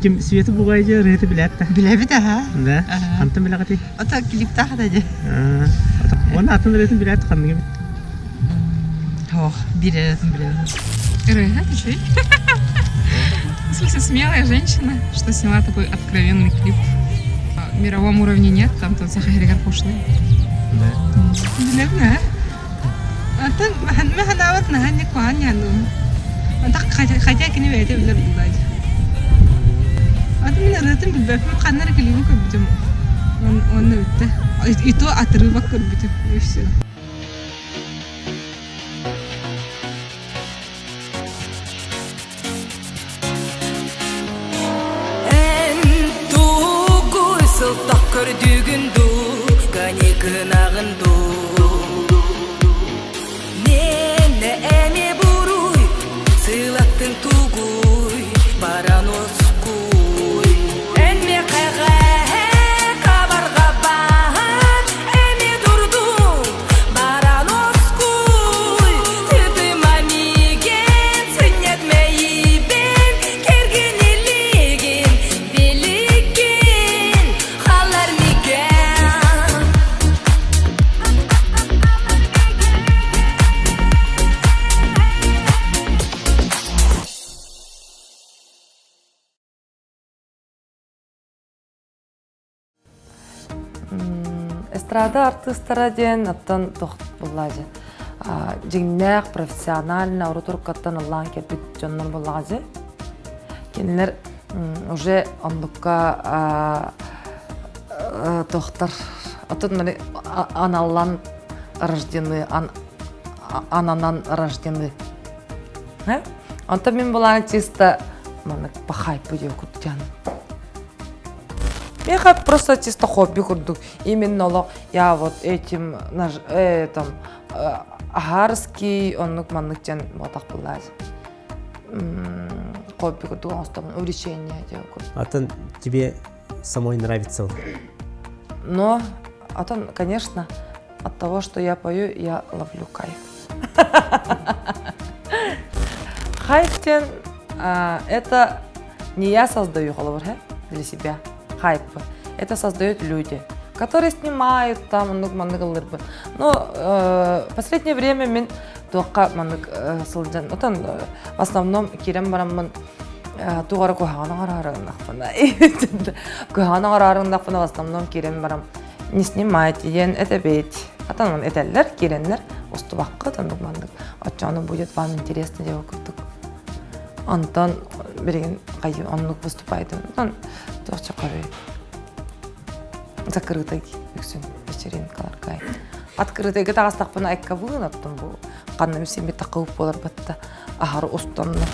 Kim Sveti buğaycı rehti biletti. Bilebi de ha. Da. Antım bilakati. Ota klipte hadadı. Onun atın rehti biletti kandı gibi. Oh, biletim. Рыга, ты чей? В смысле, смелая женщина, что сняла такой откровенный клип. В мировом уровне нет, там тот Захаригар пошлый. Bilebi ne? Ota mahana avat nahani kuan yandu. Ota kaca kini bete bilir bulaydı. Ota min rehtim bilbefim kanlar klibim köbütüm. Onu bitti. Itu atırı bak köbütüm. Все. Сылтақ көрдігінду, ғани кынағынду. Нені әме бұруй, сылаттың тугуй, баранос куй. Әнме қайға қабарға бағар, әме дұрду, баранос куй. Түті мамиген, сүннет мәйбен, керген елеген, белеген. Эстрада артисттара ден аттан тохт буллажы. Жигнәк профессионально урутуркаттан Аллаһ кепит жоннор буллажы. Кенлер уже ондукка тохтар атын аналлан рождены, ананан рождены. Антон мен булан чисто пахай пойдет кутян. Я просто чисто хобби курдук. Именно я вот этим там агарский оннук манныкчан мотак буллаз. Хобби курдук, увлечение делаю. Атын тебе самой нравится он? Но, конечно, от того, что я пою, я ловлю кайф. Хайптен это не я создаю для себя. Хайп. Это создают люди, которые снимают там, но в последнее время мен только в основном кирем барамын тугары куханың в основном кирем барам не снимать, это ведь атан эталлар киренлер устубакка тандык отчаны будет вам интересно деп окуттук. Антон берген кайы онлук выступает. Антон тоқча қарай. Закрытый үксін вечеринкалар кай. Открытыйға тағастақпын айкка бұғын аттым бұл. Қанным сембе тақауып болар бітті. Ахар ұстанны.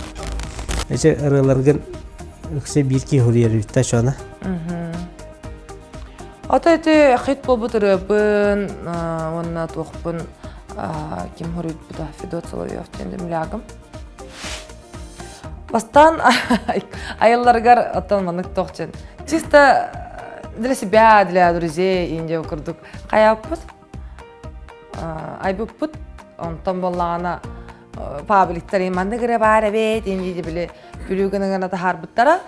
Әже ұрыларғын үксе бірке хұрер бітті шуана? Ата әте қит бол бұтырыбын, онына тоқпын кем хұрет бұда Федот Соловьев тендім лягым. Бастан айылларгар оттан манык тоқчен. Чисто для себя, для друзей инде укурдук. Каяппыт, айбыппыт, онтан боллағана пабликтар иманды кіре бары бет, инде біле бүлігінің тахарбыттара.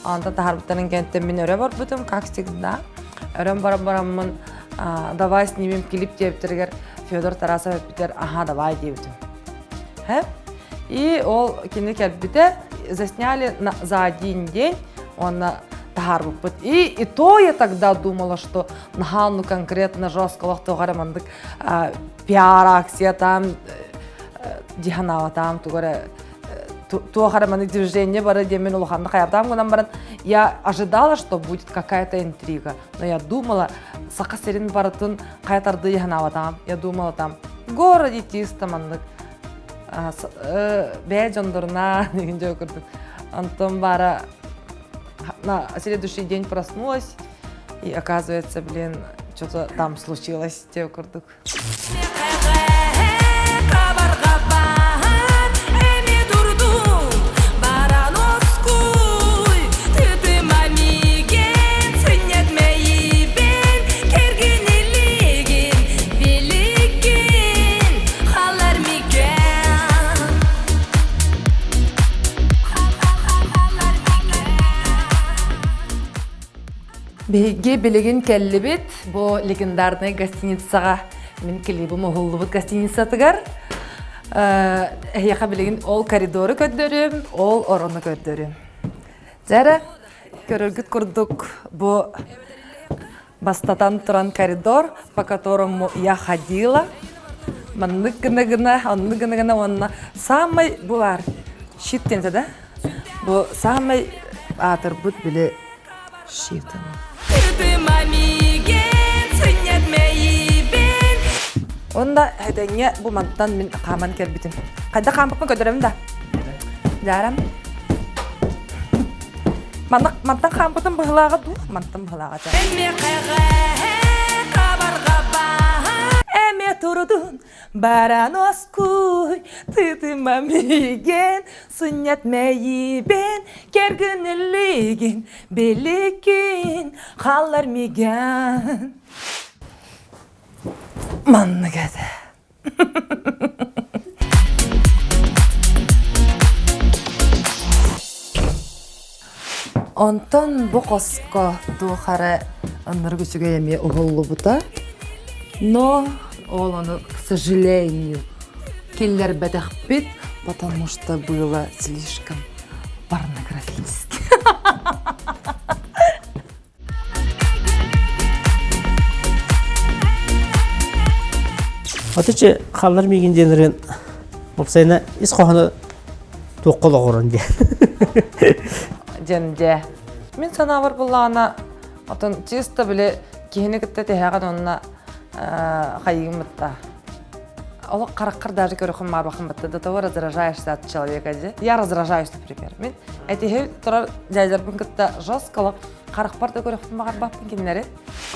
Онтан тахарбыттарын кенттен мен өрі бар бұтым, как всегда. Өрім барам-барамын, давай снимем клип дептіргер, Федор Тарасов бітер, ага, давай дептім. И ол кино кельбите засняли за один день, он тахарбыппыт. И то я тогда думала, что нахану конкретно жестко лохтогарамандык пиар-акция там, диханава там, тугарамандык движение бары демен улханды каяптам гунам баран. Я ожидала, что будет какая-то интрига, но я думала, сакасерин баратын каятарды диханава там, я думала там, в городе чисто мандык. Бэджондорна, нигде курдук. Антон бара на следующий день проснулась, и оказывается, что-то там случилось, те курдук. Кабарға бағар, әме дұрду, баранос куй. Беги билигин келлибит, бу легендарный гостиницаға мен келибим оғыллыбыт гостиницатыгар. Яқа билигин ол коридоры көддөрүм, ол орону көддөрүм. Жара, көрөргүт курдук бу бастатан туран коридор, по которому я ходила. Манны гына, онна самый булар шиттенсе да? Бу самый атырбыт биле шиттен. Онда әдәңе бу мантан мен қаман келбитим. Қайда қампықпын көдірем да? Жарам. Мантан қампытын бұғылаға ду, мантан бұғылаға жа. Әме тұрдың баран оскуй, тытыма меген, сүннет мәйібен, кергінілігін, белікін, қалар меген. Манны кәді. Онтон бұ қосқа дұқары аннар күсіге еме ұғылы бұта. Но ол оны, к сожалению, келлер бәдәқ бет, потому что было слишком порнографически. Атычы қаллар меген денерген болсайна ис қоғаны тоққылы құрын де. Женде. Мен санавар болағына, отын чисто біле кейіні кітті тәйяған онына қайығым бұтта. Олы қараққыр даже көріқім марбақым бұтта. Да того раздражаешься от человека. Я раздражаюсь, например. Мен әтеге тұрар жәйдербін кітті жесткалық қарақпарды көріқім мағарбақпын кенлері.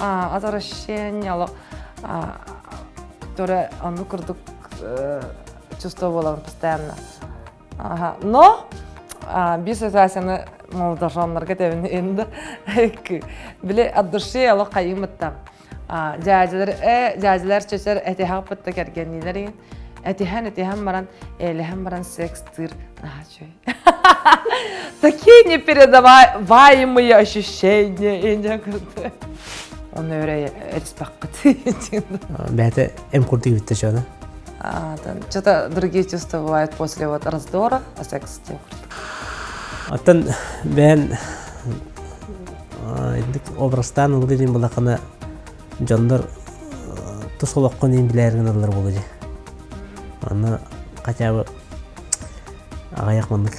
Отвращение, олы тоже он курдук чувство было постоянно. Но без ситуации молодоженlarga тәбін енді біле от души алып қайымытта. Жәзілер чөсер әтеғап бұтты кәргеннелер ең. Әтеған баран, әліған баран секс тыр. Такие непередаваемые ощущения. Он öyle респект. Бәті әм құрды өтті жаны. Что-то другие чувства бывают после вот раздора, а секс не курдук. Аттан бән обрастан ұлдырын бұлақына жандар тұс олаққан ең біләрген алылар болады. Аны қатябы ағаяқ мандық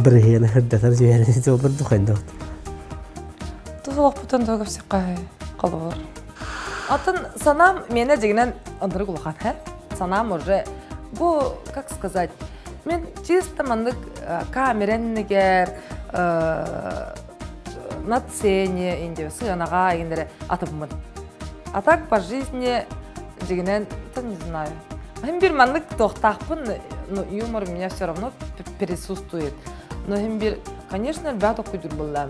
бір ғияны хүрдатар жүйәрінесі олырды қайында өтті. Тұзылық бұтын төгіп сеққай қалуыр. Атын санам мені дегенен ындыры құлған, санам уже, бұл, как сказать, мен чисто мандық камереннігер, на цене, инде, сығанаға егендері атымын. А так по жизни дегенен, не знаю. Хем бір мандық тоқтақпын, но юмор у меня все равно присутствует. Но хем бір, конечно, ребята күйдір болам.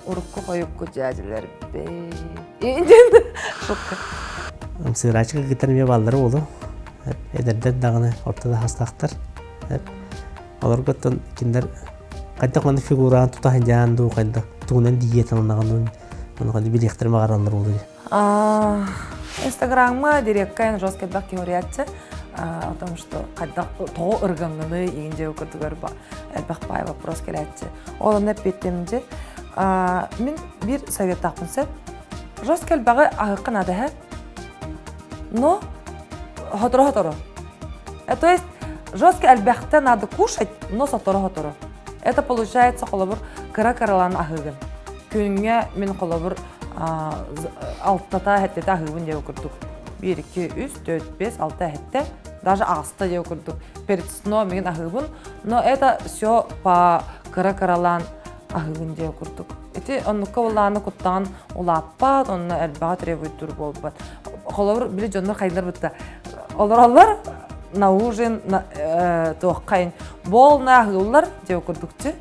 Урукку қойықку жәділер бей. Енден шутка. Сығырачыққа кетерме балдары олу. Әдердер дағыны ортада хастақтар. Олар көттін кендер қайдақ маңды фигураны тұтағын жанды, қайдақ тұғынан диетаны нағанын, оны қайды білектер мағаралар олу. Инстаграмма диреккайын жос кәдбақ кеуриятчы, о том, что қайдақ тоғы ұрғанғыны егенде өкірдігер әлбақ бай вопрос келетчі. Олын әп беттемінде мен bir совет тақпынсы. Жос кәлбағы ағықын адығы, но хоторо-хоторо. То есть, жос кәлбәқті надо кушать, но соторо-хоторо. Это получается қолабыр кыра-кыралан ағығын. Күнге мен қолабыр алтата әттеті ағығын деп өкірдік. 1, 2, 3, 4, 5, 6 әтті. Даже ағысты деп өкірдік. Перед сном мен ағығын. Но это все по кыра-кыралан ағығын деп өкірдік. Эти оннукка оланы куттаған улаппат, онны әлбаға требует тур болбат. Қолабыр білі жондар қайындар бұтта. Олар на ужин, тоққайын. Болна ағығылар деп өкірдікті.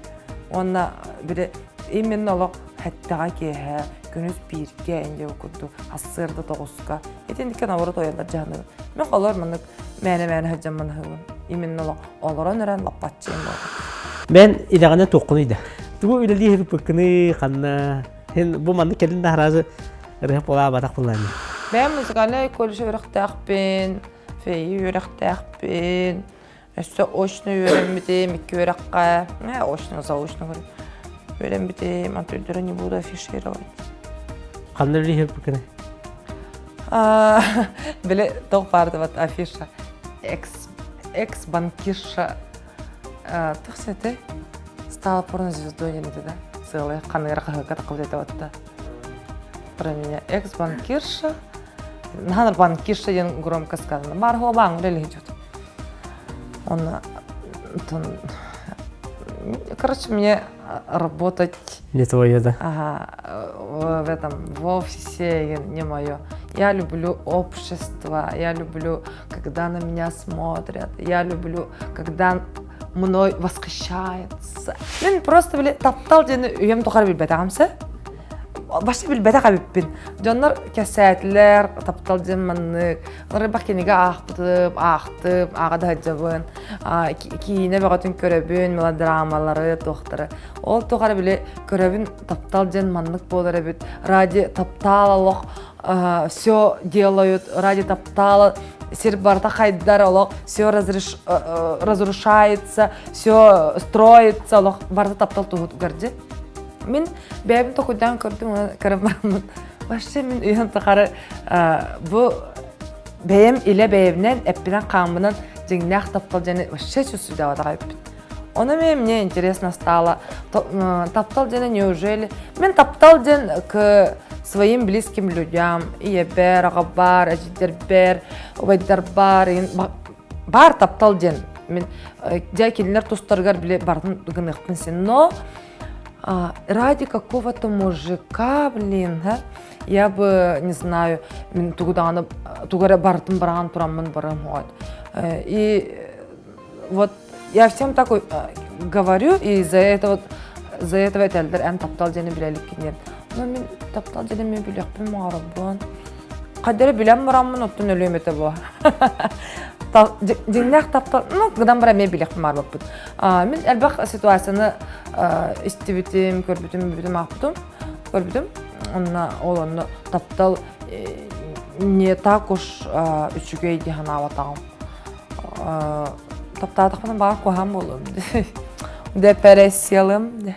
Онна білі именно олақ хәттіға кейі, күніс бірге әнде өкірдік, асырды тоғысқа. Етендікен ауыры тоялар жағынығы. Мен қолар мұнық мәне-мәне хәджамын ағығын. Именно олақ оларан өрән лаппатчайын болды. Мен идағаны тоққынıydı. Tuğu öyle diye bir bakını kanna Bu mandı kelin de harazı rehep ola batak bunlarını. Ben muzikальный колледж öğretmeniyim. Feyi öğretmeniyim. Öste oşnu öğrenmedim, iki öğretmen. Ne oşnu, zaoşnu öğrenmedim. Antüldürü ne budu afişировать. Kandır bir hep bükene. Böyle çok vardı вот афиша. Экс-банкирша. Тохсете стала порнозвездой yenidi de. Сылы каныра кахыка такып это вот. Про меня экс-банкирша. Наханар банкирша ен громко сказано. Мархо банк рели идет. Он короче, мне работать Не твое, да. в этом, в офисе не мое. Я люблю общество, я люблю, когда на меня смотрят, я люблю, когда мной восхищаются. Мен просто бile таптал дені үйем тоқар білбет ағамсы. Башты білбет аға біппін. Жонлар кәсәтлер, таптал дені маннык. Олар бақ кенеге ақтып, ағада хаджабын. Кейіне бағатын көрөбін, мелодрамалары, тоқтары. Ол тоқар біле көрөбін таптал дені маннык болар әбіт. Ради таптал все делают, ради таптала, сербарта хайдар олог, все разрушается, все строится, олог, барта таптал тугут гарды. Мен бәйбін тоқудан көрдім, көріп барамын. Вообще мен үйен тоқары бұл бәйім иле бәйімнен, әппінен қамынан жеңнәқ таптал және вообще чувствую давада қайып. Оны мне интересно стало. Таптал день, неужели? Мен таптал день к своим близким людям. Иебер, агабар, ажидербер, увайдарбар. Бар таптал день. Мен дя келінер тустаргар біле бардың гынықпынсен. Но ради какого-то мужика, блин, я бы, не знаю, мен тугара бардың барған турамын барым. И вот я всем такой говорю, и из-за этого этелдер әм таптал жені білелік кенер. Но мен таптал жені мен білекпен мағарабын. Қадері білем мұрамын, оттын өлем еті бұл. Жеңнәқ таптал, ғыдан бұра мен білекпен мағарабын. Мен әлбәқ ситуацияны істебітім, көрбітім, ақпытым. Оны таптал не так уж үшіге дейін аватағым. Таптадықпынан баға қоғам болым. Депрессиялым.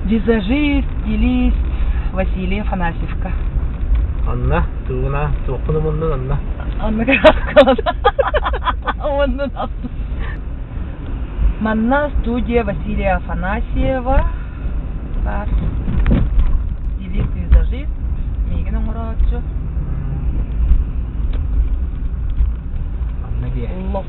Визажист, стилист Василий Афанасьевка. Анна, туğuna, tokunumundan Anna. Anna Краскова. Onun adı. Манна студия Василия Афанасьева. Бар. Стилист, визажист. Мегина Муратчу. Anna diye. Лов.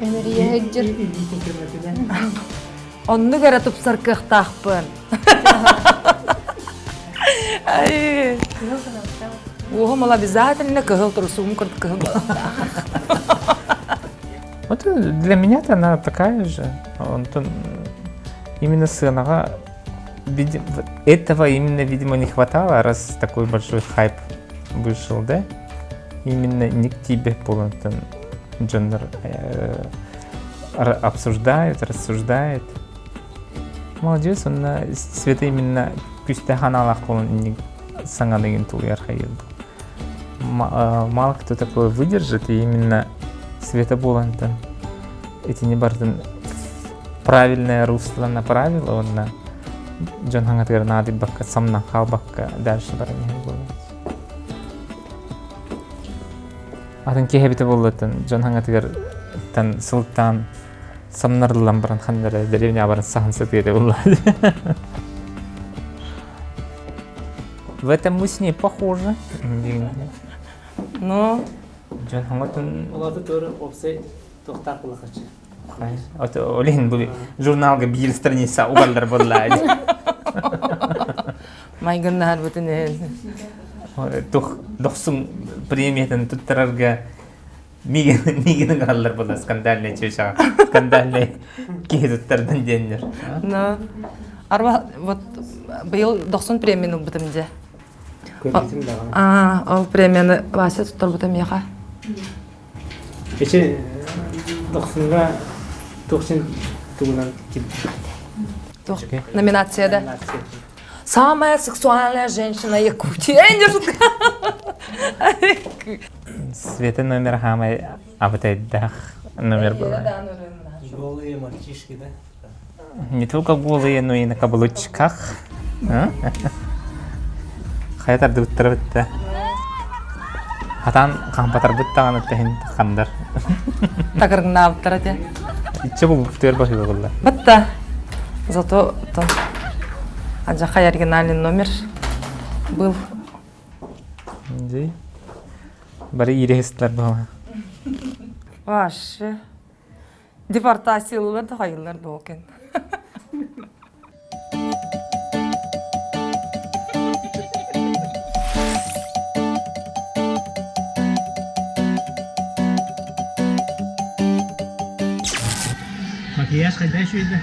Эмирия хеджер. Onu göre tupsar kıhtağpın. Oğlum, обязательно кыгыл тұрсуым кырт кыгыл. для меня-то она такая же. Именно сценага этого именно, видимо, не хватало, раз такой большой хайп вышел, да? Именно не к тебе полностью Джоннер обсуждает, рассуждает. Молодец, он Света именно күсте ханалах он санганеген туяр хайыл. Мало кто такое выдержит, и именно Света Булантон эти не бардын правильное русло направила, он на Джон Хангатгар надо бакка самна халбакка дальше барани было. Атын кехебите боллатын Джон Хангатгар тан султан самнарлам баран хандара деревня баран саханса тете болла. В этом мы с ней похожи. Ну, Джон Хангатгар Оларды төрі опсай тоқтар қылықачы. Олин бұл журналға бейіл страница уғалдар болады. майгыннар бүтін Доқсың премиятын тұттырарға мигенің қалдар болады. Скандальный чөшаға. Скандальный кей тұттардан дендер. Ну, арба, вот, биыл 90 премияны бүтімде. Көрбейтім дағаны. Ол премияны Вася тұттыр бүтім еға. Кеше 90-ға 90 туғынан Номинацияда. Самая сексуальная женщина Якутии. Света номер хамай абытайдақ номер была. Голые мальчишки, да? Не только голые, но и на каблучках. Хаятар дуттар бітті. Хатан қампатар бұттаған өттеген таққандар. Тақырғына абыттар әте. Итче бұл бұқтыр бақы болла. Бітті. Зато там Аджаха оригинальный номер был. Бары ирегістер была. Ваши. Депортациялар да хайылар да окен. Макияж қайда шүйді?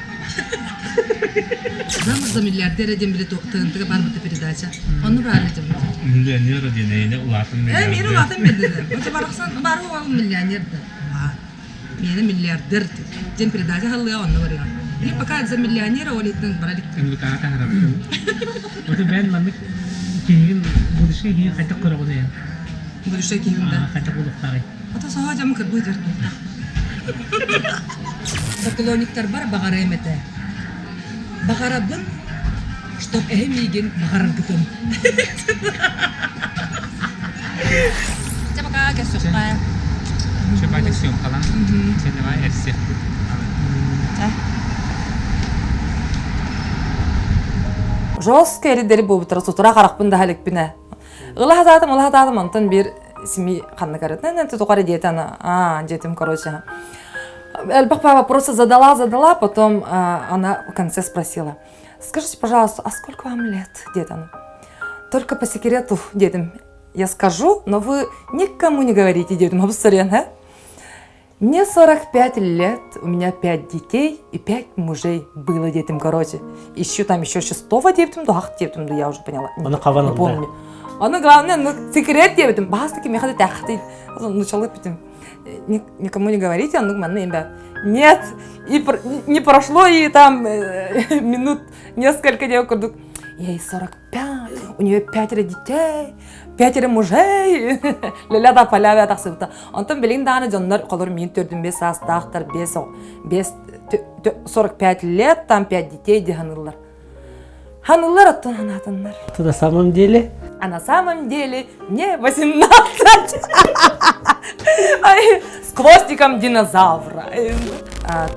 Замуж за миллиардера дем билет тыгы бар быты передача. Onu брали дем. Миллионер денейне улатын миллионер. Мені улатын берді. Өте барықсан бары ол миллионерді. Мені миллиардер дем передача халыға оны барыған. Или пока за миллионера олеттің баралик. Кімді қағата қарапты. Оты бән маңдық кейген будышқа кейген қайтақ көре қоды ең. Будущее киімді. Қайтақ болуқтағы. Ата соға жамы кір бұйдыр. Поклонниктар бар бағара еметі. Бағарабын, чтоб әймеген бағарар күтім. Жабаға кәсіққа. Шепайтық сүйім қалан. Сені бай әрсек. Жестко эридери болбутара сутура каракпын да халекпине. Ылахататым, антон бир семи ханна карат. Нэнте тукари диетана. Детим, короче. Папа вопросы задала, потом она в конце спросила. Скажите, пожалуйста, а сколько вам лет, детям? Только по секрету, детям, я скажу, но вы никому не говорите, детям, обсурен, Мне 45 лет, у меня 5 детей и 5 мужей было, детям, короче. Еще там еще 6-го детям, да, я уже поняла. Оны қабаным, не помню. Оны главное, секрет детям, басты мехады тахты. Начала детям. Никому не говорите, нет, и не прошло и там минут несколько девушек. Ей 45, у нее 5 детей, 5 мужей. Ля да поля так сыпта. Он там белин даны жоннор колор мин төрдүн бес астахтар без 45 лет, там 5 детей диханылар. Ханылар оттон ханатыннар. На самом деле? А на самом деле мне 18. С хвостиком динозавра.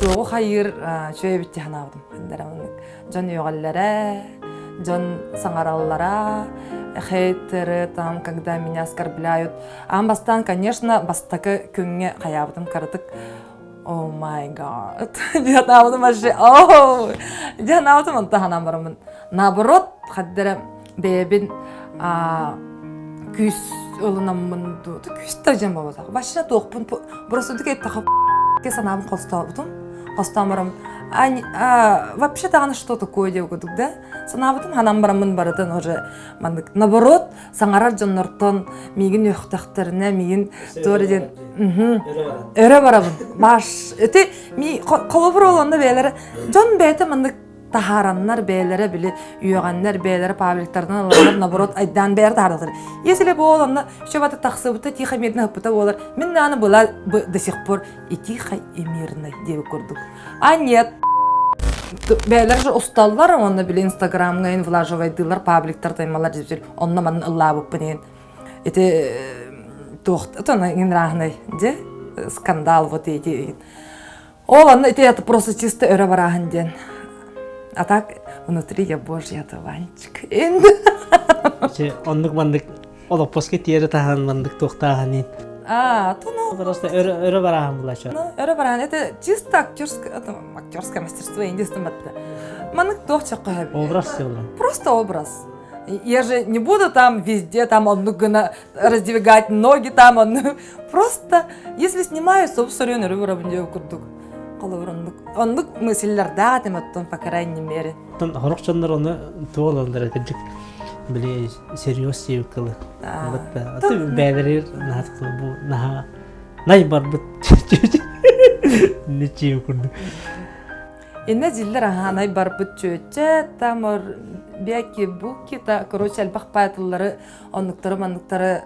Тугу хайыр чөй битти ханабдым. Жон югаллара, жон саңараллара, хейтеры там, когда меня оскорбляют. Амбастан, конечно, бастакы күнге хаябдым карытык. О май гад. Диханабдым вообще. Диханабдым онта ханамарымын. Наоборот, хаддара бебин күс олынамын дуды. Күс тажам бабазақ. Башына тоқпын. Просто декет тақып икки санабын костабытым. Костамарым. Вообще таганы что такое деп көрдүк да. Санабытым ханам барамын баратын уже мандык. Наоборот, саңарар жоннортон мигин өктактарына мигин ториден өрө барабын. Баш. Эти ми колобур олонда бейлери жон бете мандык тахараннар бейлери били үйөганнар бейлери пабликтардан алар наоборот айдан бер тахаратыр. Если бу олонда шөбаты таксыбыта тихо медне хыпыта болар. Мен наны була до сих пор и тихо и мирно деп көрдүк. А нет. Бейлер же усталлар, онна били инстаграмга ин влажывайдылар, пабликтар таймалар деп. Онна ман ыллабып пенен. Эти тохт, это на генрахный, де скандал вот эти. Олонда это просто чисто өрө бараган ден. А так внутри я божий одуванчик. Оннук мандык олоппоске тиери тахан мандык тохтаганин. То Просто өрө барахан булача. өрө бараган, это чисто актерское мастерство, индистым батта. Манык тохча коя. Образ сделал. Просто образ. Я же не буду там везде, там раздвигать ноги, там одну. Просто, если снимаю, собственно, өрө барабын курдук. Онлук мыслелер да, по крайней мере. Хорокчандар оны туолалар кыжык биле серьез севкылы. Вот аты бәдерер нахаткылы бу наха най барбыт. Не чевкунду. Инне диллер най барбыт чөчө тамор бяки буки та короче албак паятылары онлуктары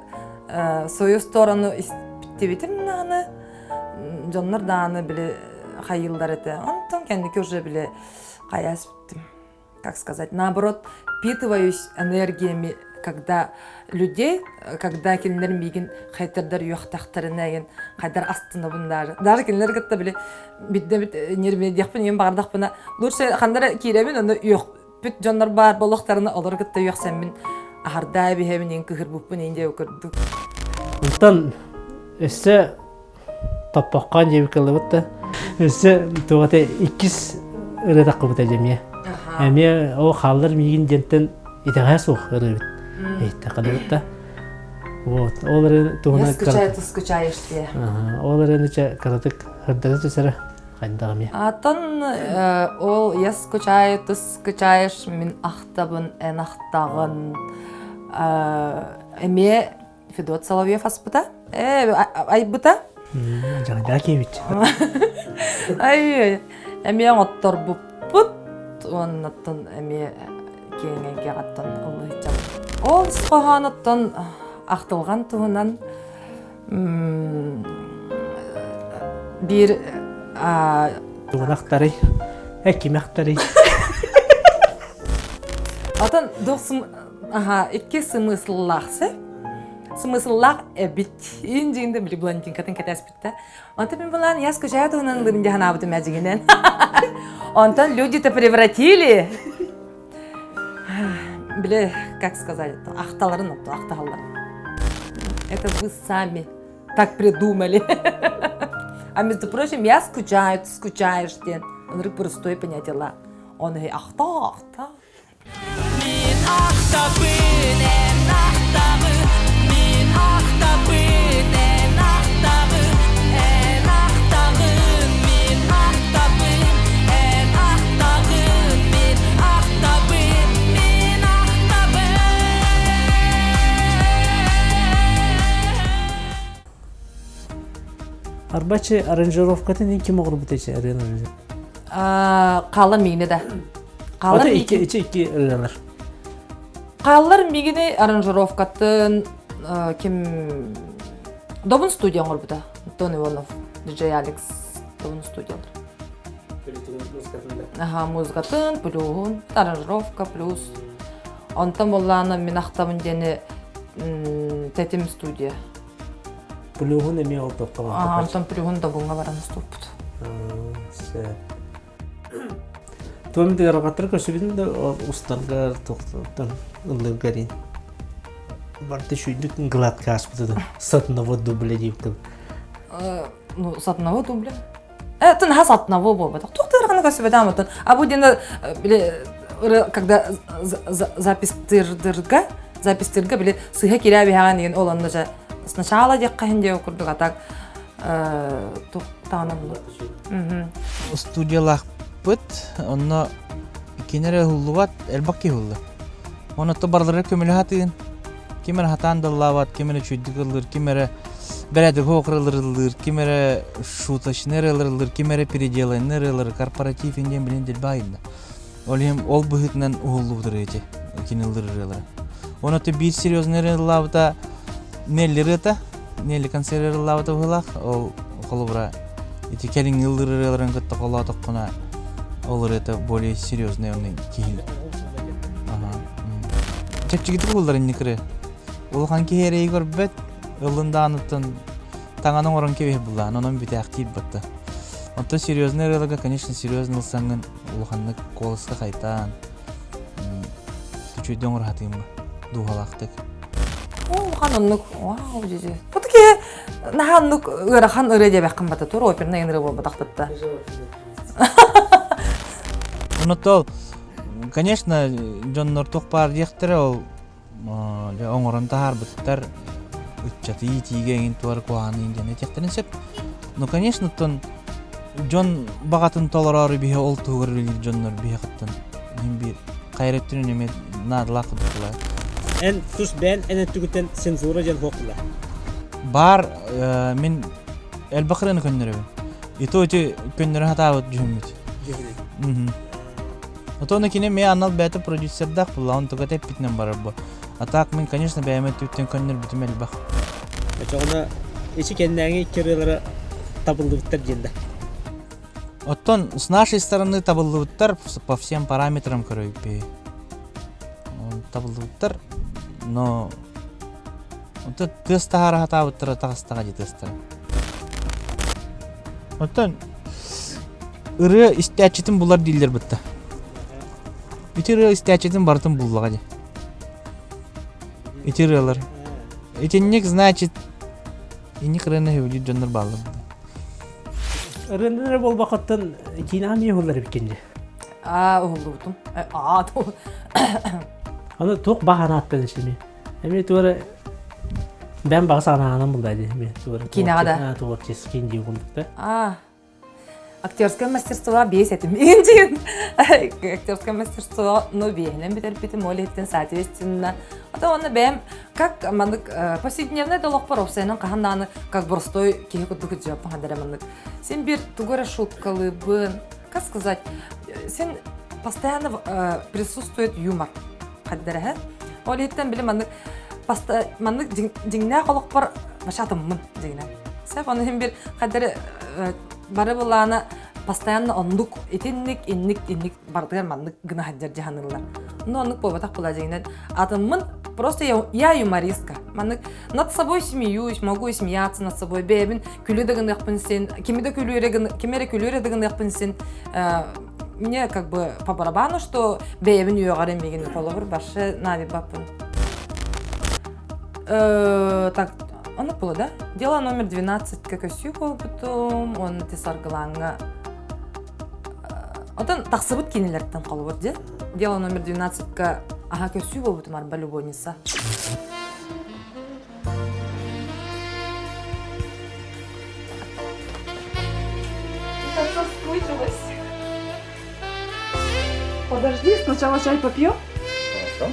свою сторону истебитим наны жоннор дааны биле хайылдар это. Антон кендики уже были каяс, как сказать, наоборот, впитываюсь энергиями, когда людей, когда кендер мигин хайтердар юхтахтарына хайдар астына бундар. Даже кендер гытта биле бидде нерме дияпын ем бардакпына. Лучше хандара киребин оны юх бүт жоннор бар болохтарына алар гытта юхсаммин ахарда бихемин кыгыр буппун инде өкөрдүк. Антон эссе таппаккан жебикалы бутта. Эссе тугате иккис ырыдак кыбыта жемия. Эме о халдар мигин жентен итега сух ырыбыт. Эйтта кадыбытта. Вот, олары тугана Я скучаю, ты скучаешь те. Олары нече каратык хырдары түсәрі қайдағым я. Атын ол я скучаю, ты скучаешь, мин ахтабын, эн ахтағын. Эме Федот Соловьев аспыта? Айбыта? Жаңда кебит. Ай, эме оттор бұппыт, оннаттан эме кейінге қаттан ұлы жам. Ол сқоғанаттан ақтылған туғынан бір Туғын ақтары, әкем ақтары. Атын доқсым, икки смысллақсы. Смысллақ әбіт. Инжеңді білі блондинкатын кәтәс бітті. Онтан мен бұлан я скучаю туғынан лырынды ханабыты мәжігінен. Онтан люди-то превратили. Бля, как сказать, ахталарын отту, ахталарын. Это вы сами так придумали. А между прочим, я скучаю, ты скучаешь, ден. Он рыб простое понятие, ла. Он говорит, ахта. Арбачы аранжировкатын ким оғыр бұтайсы арена өзі? Қалы мигіне да. Аты iki ырғалар. Қалылар мигіне аранжировкатын ким... Добын студия оғыр бұта. Антон Иванов, DJ Алекс, добын студиялар. Музыкатын, плюгун, аранжировка, плюс. Онтан болланы мен ақтамын дені тәтім студия. Плюгун эме ол тоқтаған. Антон плюгун добынға бараны стоппыд. Туамды арағаттыр көсібін де ұстарға тоқтан ұлы ғарин. Барды шүйдік гладка аспыды. Сатынава дубля дейбді. Ну, сатынава дубля? Тын ха сатынава болбады. Тоқтарғаны көсібеді амытын. А бұл дені, когда запистырдырға, біле, сыға кере бейған деген ол онда жа сначала дек қайын деп өкірдік, а так Танымлы. Студиялах пыт, онно кинере хуллуат элбакки хуллу. Оны то барлары көмөлө хатын. Кимер хатан даллават, кимер чүйдүгөлөр, кимер береди хокрылыр, кимер шуташнерылыр, кимер переделайнерылыр, корпоратив инден билен дел байында. Ол быхытнан хуллудыр эти кинеллерлер. Оны то бир серьезнерылавда неллерета, нелли консерверлавда хулах, ол холобра эти келингыллерлерин кытта колатык кына олар это более серьезные он киһил. Чепчигит булдар инникре. Ул ханки херей горбет ылындаанытын таңаның орын кебе булан, онон бите актив батты. Онто серьезный релага, конечно, серьезный ылсаңын ул ханны колыска кайтан. Түчөйдөн рахатым духалактык. Ол ханыннык, вау деди. Бутке наханнык ырахан ыры деп акын бата тур оперный ыныры бол батактатта. Онотол, конечно, жоннор тохпар дехтере ол оңорон тахар буттар үтчаты тигеген туар куаны инден этехтерин сеп. Но, конечно, тон жон багатын толорары бихе ол тугырылыр жоннор бихе кыттын. Мен бир кайреттин эме надла кыдыкла. Эн туш бен эне түгүтен цензура жан хокула. Бар мен элбакырын көннөрөбүн. Итоочу көннөрө хатабыт жүмүт. Отоны кине мен анал бәті продюсердақ бұл, он тұға тәп бітінен барар бұл. Атақ мен, конечно, бәймет түттен көннер бітім әлбақ. Очоғына еші кеннәңі керелері табылды бұттар жинді. Оттон, с нашей стороны табылды бұттар по всем параметрам көрөйіп бей. Табылды бұттар, но... Отто тыстағары хата бұттары тағыстаға же тыстары. Оттон, ұры істәтчетін бұлар дейлер бұтты. Итиры истячетін бартын буллага же. Итирылар. Итинник, значит, инник рыны хөвлі жондар балы. Рындар болбақыттын кейінаған мие хулары бікенде. Олды бұтым. Тоқ. Оны тоқ бағаны аттын ішіме. Әме туары бән бағыс анағанан бұлдайды. Кейінағада? Тоғырчес кейінде ұғындықты. Актерское мастерство бесит. Индин. Актерское мастерство, но бегнем битер молитен соответственно. А то он бэм как мандык повседневный долг паровсайнан каханданы как простой кихикудук джоб пахандарамандык. Сен бир тугора шуткалы бы, как сказать, сен постоянно присутствует юмор. Хаддараха. Молитен били мандык мандык дingне колок бар башатыммын дигне. Сен оны сен бир хаддары бары булана постоянно ондук инник бардыгар мандык гына хаджар жаханылар. Но ондук побатак була дегенен атыммын просто я юмористка. Мандык над собой смеюсь, могу смеяться над собой. Бебин күлү деген якпын сен, кимиде күлүрө деген якпын сен. Мне как бы по барабану, что бебин югары меген колобур башы нади бапын. Так он было, да? Дело номер 12, как осью был потом, он тесаргаланга. Отан тахсыбыт кинелерден калып отди. Дело номер 12 ка ага көсүй был потом арба любовница. Подожди, сначала чай попьем. Хорошо.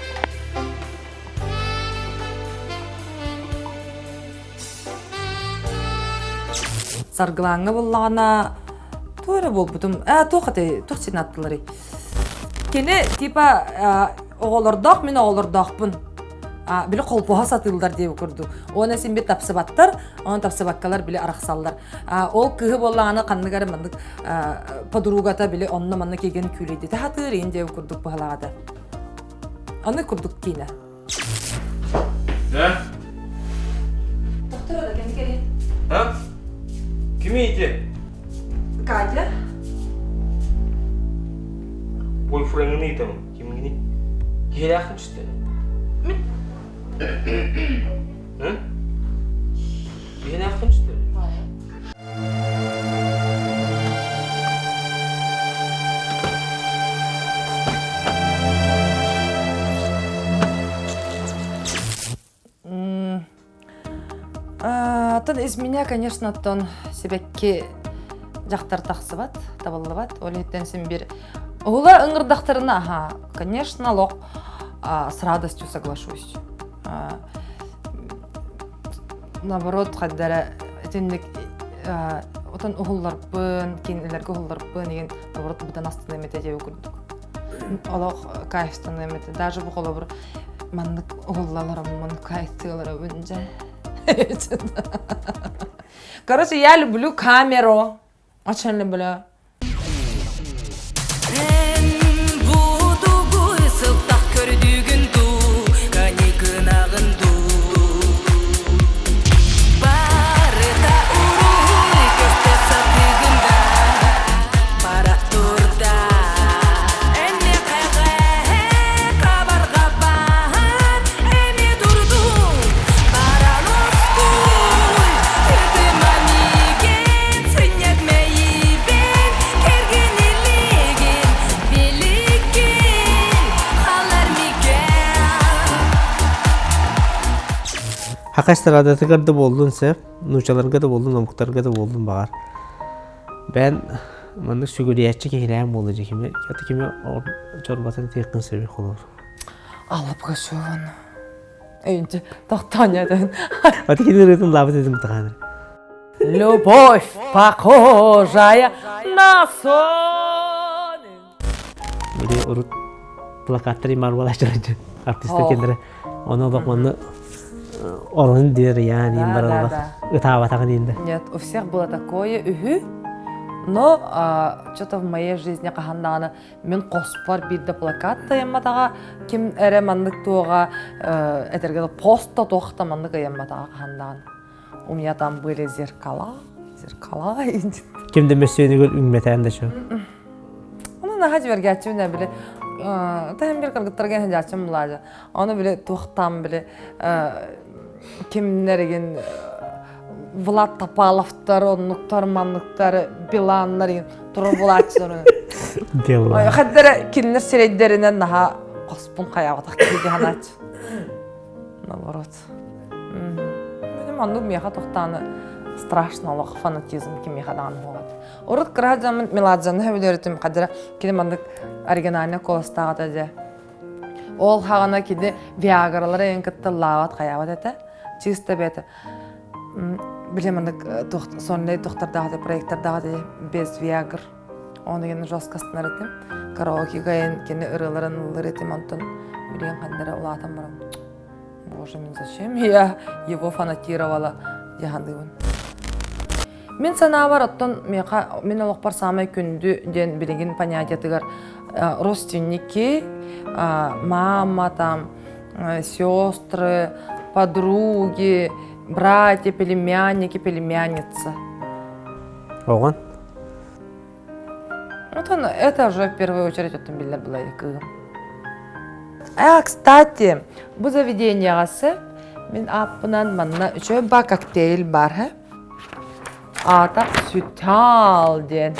Саргаланга буллагана тора бол бутум. Тохаты, тохсин аттылары. Кене типа оголордак, мен оголордакпын. Биле колпоха сатылдар деп көрдү. Оны сен бет тапсыбаттар, оны тапсыбаккалар биле араксалдар. Ол кыгы боллаганы кандыгары мындык подругата биле онна манна кеген күлейди. Тахатырын деп көрдүк балагада. Аны көрдүк кине. Да? Доктор да кене. А? Кime ити? Катя. Boyfriend'ını iti mi? Kimini? Geri yakın işte. Hı? Geri yakın işte. Тон из меня, конечно, тон себекке жақтар тақсыбат, табылыбат. Олеттен сен бір ула ыңырдақтарына, ага, конечно, лох, с радостью соглашусь. Наоборот, қаддара этендик отан угулларпын, кинилерге угулларпын деген наоборот будан астына эмете жебе күрдүк. Олох кайфтан эмете, даже бу коло бир мандык угуллаларым, мандык кайфтылары бунжа. Короче, я люблю камеру. Очень люблю. Hakkaşlar adatıgar da boldun sep, nuçalarga da boldun, namuklarga da boldun bağır. Ben mandık sügüriyatçı kehileyim olacak kimi, yatı kimi çorbatını tekin sebek olur. Alıp kaçıyorum. Önce tohtanyadan. Hadi kimi rıhtım labet edim tıkanır. Любовь похожая на сон. Böyle urut plakatları marval açılınca artistler kendine ona bakmanı oranın der yani Да, barada да. ытава тагын инде. Нет, у всех было такое үһү, но что-то в моей жизни кахандаганы мен коспар бирде плакат таяматага ким эре мандык туга этерге поста тохта мандык таяматага кахандаган. У меня там были зеркала. Kim de mesleğini gör ümmetен de şu. Onu naha жибергәчү не биле. Тәһәм бер кыргыттарга һәҗәчем булады. Аны биле тухтам биле кимнәрген Влад Топаловтар, оннуктар, маннуктар, Биланнар туры булачылар. Дело. Хәддәр киннәр сирәйдәреннән наха коспун каябатак киде ханач. Наоборот. Манну меха тухтаны страшно фанатизм кимехадан булат. Урут крадам меладжаны хәбиләртем кадәр кине мандык оригинальный колостага тәҗә. Ол хагана киде Viagrалар ен кытты лават каябат әтә. Чисто бете. Билемәндек сонлай тохтардагы проекттардагы без Viagra. Оны ген жосткастын әйтем. Караоке гайын кине ырыларын лыретем антын. Билен кандыра улатам барам. Боже, мен зачем я его фанатировала яһандыгын. Мен санабар оттон мен олоқпар самай күнді ден билеген понятиятыгар родственники, мама там, сестры, подруги, братья, племянники, племянница. Оған? Это уже в первую очередь оттон билер была якыгым. Кстати, bu заведениягасы мен апынан манна үчөба коктейль бар, ата Sütal ден.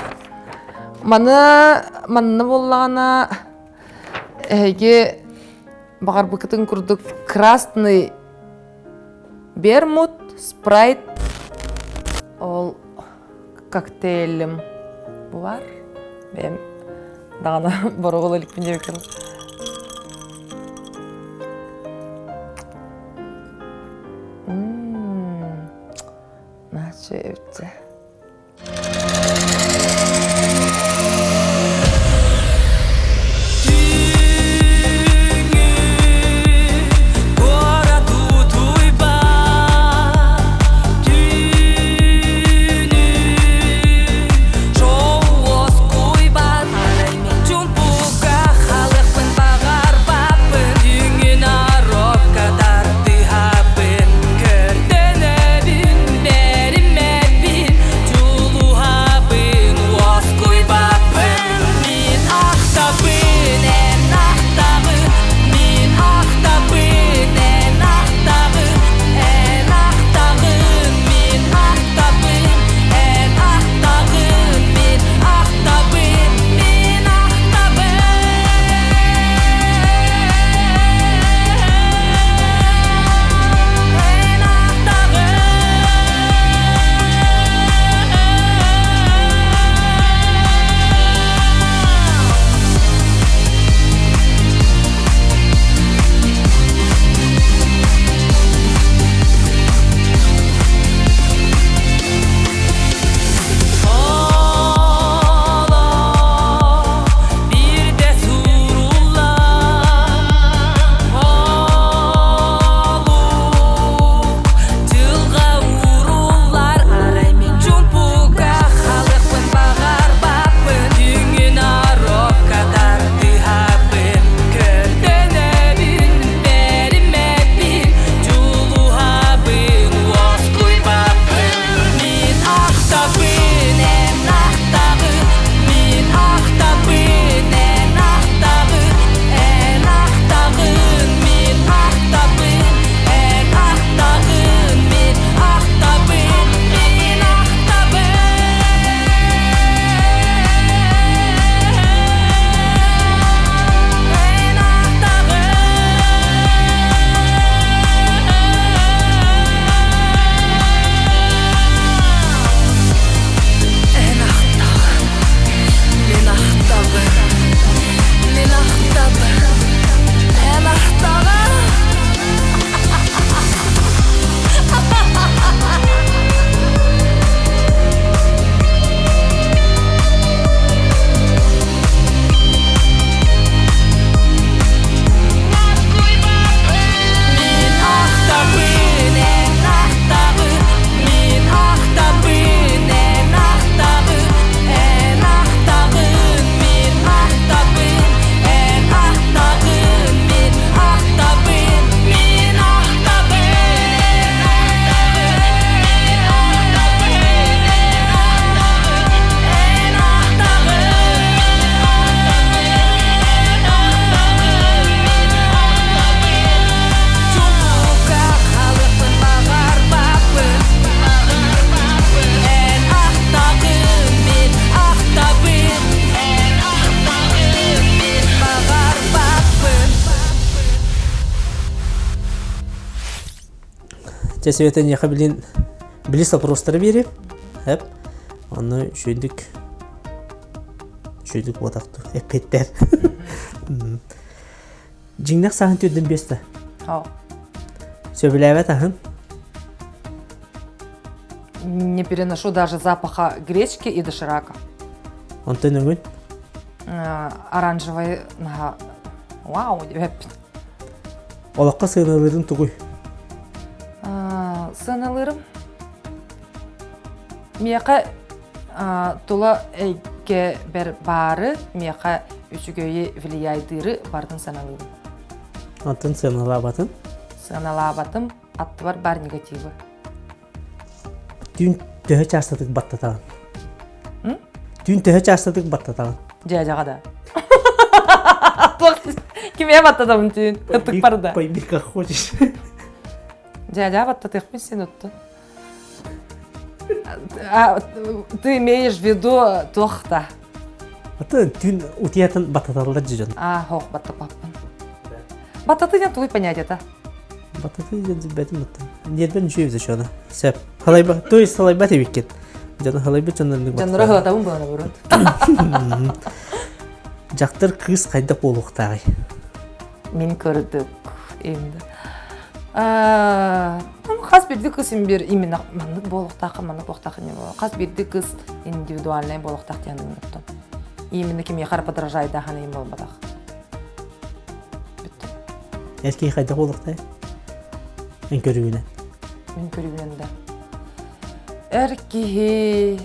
Манна боллана эге багар быкытын курдук красный вермут, спрайт, ол коктейлем бар. Мен дагана борогол эликпин деп келем. Наче Света неха билин билис опростары беріп, оны шүйдік отақты, әппеттер. Жиңнақ сағын төдін бесті. Сөбіләвет ағын? Не переношу даже запаха гречки и доширака. Онтын өңін? Оранжевый, вау, деп. Олаққа сығынырдың тұғый? Сығынырым. Меқа тұла әйге бір бары, меқа үшігөйі влияйдыры бардың сығынырым. Онтын сығынылабатын? Сығынылабатым, атты бар негативы. Дүйін төхі чарстатық баттатаған. Дүйін төхі чарстатық баттатаған. Жа-жаға да. Кеме баттатамын түйін? Үттік барды. Пойми, как хочешь. Жа-жа баттатықпен сен ұттын. Ты имеешь в виду тоқта? Дүйін ұтиятын баттаталылар жүрін. Хоқ баттапаппын. Баттаты ден туй понятия-та? Баттаты ден бәтім ұттын. Недбен жүйевізі шоны. Сәп. То есть халайбат ебеккен. Жаны халайбат жанларының баттаталылар. Жанлары халатауын бұғана бұрын. Жақтыр қыз қайдақ болуқтағы. Мен көрдік енді. Қаз берді қыз бір именно маңдық болуқтақы не болу. Қаз берді қыз индивидуальный болуқтақ дегенін ұттым. Именно кеме қара подражайды ағаны ем болмадақ. Бітті. Әркей қайдақ болуқтағы? Мен көрігінен. Мен көрігінен да. Әркей...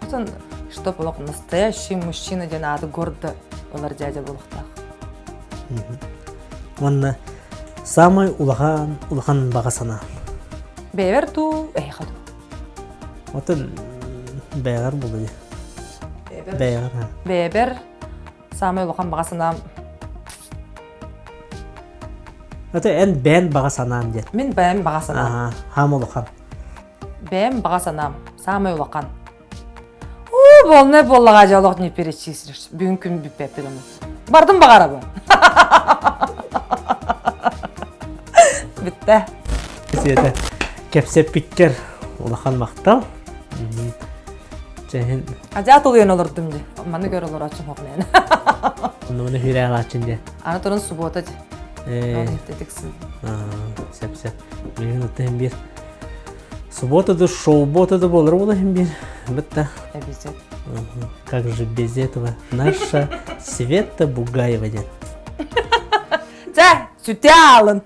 Бұтын, что болуқ, настоящий мужчина ден ады горды олар дядя болуқтақ. Онна самай улахан бағасана. Бәйбер ту, әйқаду. Отын бәйғар болды. Бәйғар. Бәйбер самай улахан бағасана. Отын ән бән бағасанам дед. Мен бәйім бағасанам. Хам улахан. Бәйім бағасанам, самай улахан. Бол не боллаға жалоқ не перечислиш. Бүгін күн бүппепті гөмі. Бардым бағара бұл. Бітті. Света кепсеп биткер улахан мақтал. Жәйін... Ажа тұлыйын олырдым де. Маны көр олыр ачын хоқнайын. Оны хүрәғ ачын де. Аны тұрын суббота де. Оны еттетіксін. Сәп. Мен ұттайын бір. Суббота-ды, шоу-бота-ды болыр олайын бір. Бітті. Обязательно. Как же без этого? Наша Света Бугаева дед. Sütü alın.